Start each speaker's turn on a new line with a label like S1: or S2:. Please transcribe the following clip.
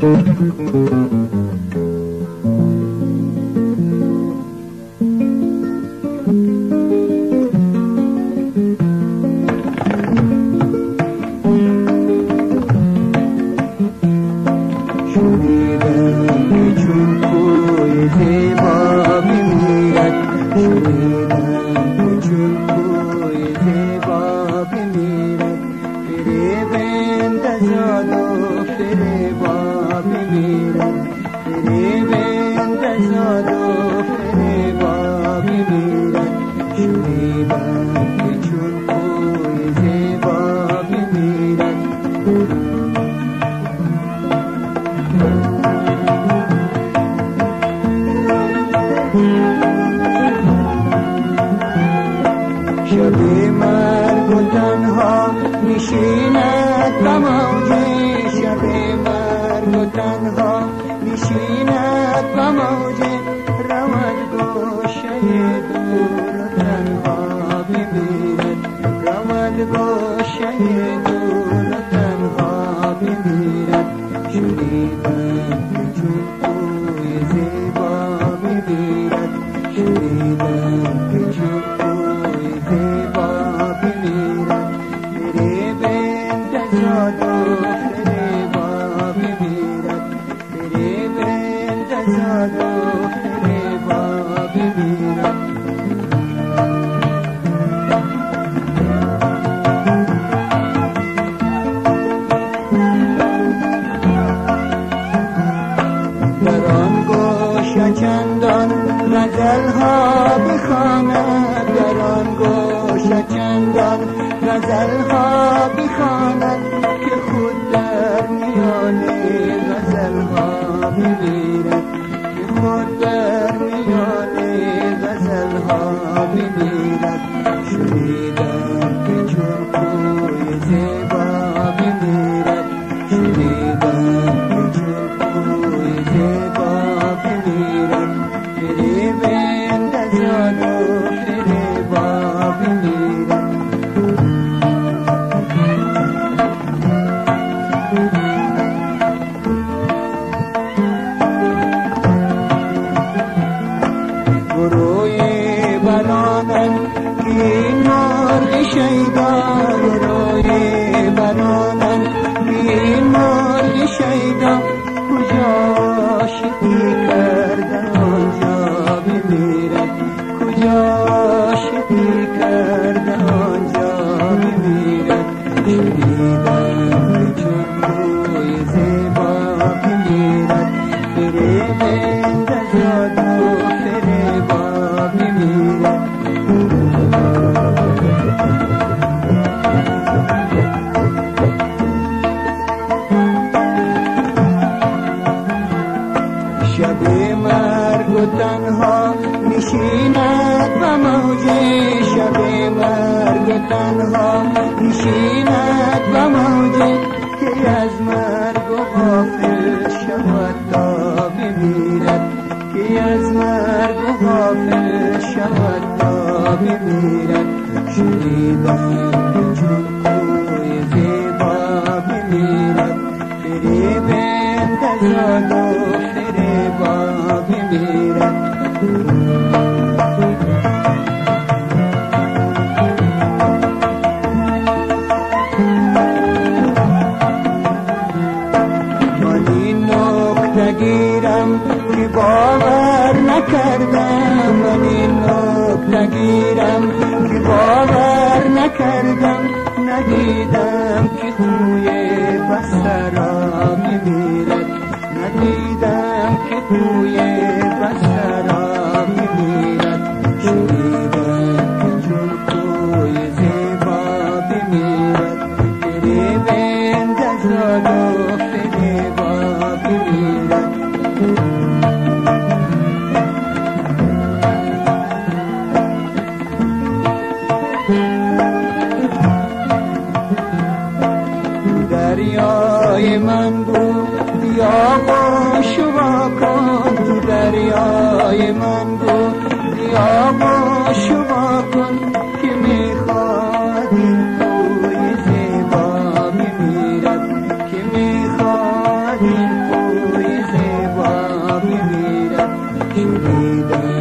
S1: شب مرگ و تنها نشیند بموجه، شب مرگ و تنها نشیند بموجه، رود گوشه دور و تنها بمیرد، رود گوشه دور و تنها بمیرد. شنیدم که چون کوی زیبا بمیرد، شنیدم که چون کوی زیبا بمیرد، فریب انتظاد و فریبا بمیرد، فریب انتظاد و فریبا بمیرد. در آن گوشه چندان غزل‌ها بخواند، در آن گوشه چندان غزل‌ها بخواند که خود در میان غزل‌ها بمیرد، که خود در میان غزل‌ها بمیرد. شنیدم که چون کوی زیبا بمیرد، شنیدم که چون کوی زیبا بمیرد، فریب انتظاد و فریبا بمیرد. گروه برانن که این مرغ شیدا، گروه برانن که این مرغ شیدا، کجا شدی کردن آنجا بمیرد، کجا شدی کردن آنجا بمیرد. شنیدم که چون کوی زیبا بمیرد، فریب انتظاد و فریبا بمیرد. شب مرگ و تنها نشیند بموجه، شب مرگ و تنها نشیند بموجه، که از مرگ و غافل شود تا بمیرد، که از مرگ و غافل شود تا بمیرد. شنیدم که چون کوی زیبا بمیرد، فریب انتظاد و فریبا بمیرد. من این نکته گیرم که باور نکردم، من این نکته گیرم که باور نکردم، ندیدم که خوی بسته را بمیرد، ندیدم که خوی بسته را بمیرد. شنیدم که چون کوی زیبا بمیرد، فریب انتظاد و فریبا بمیرد. دریای من بود بیا و شوا کن، تو شنیدم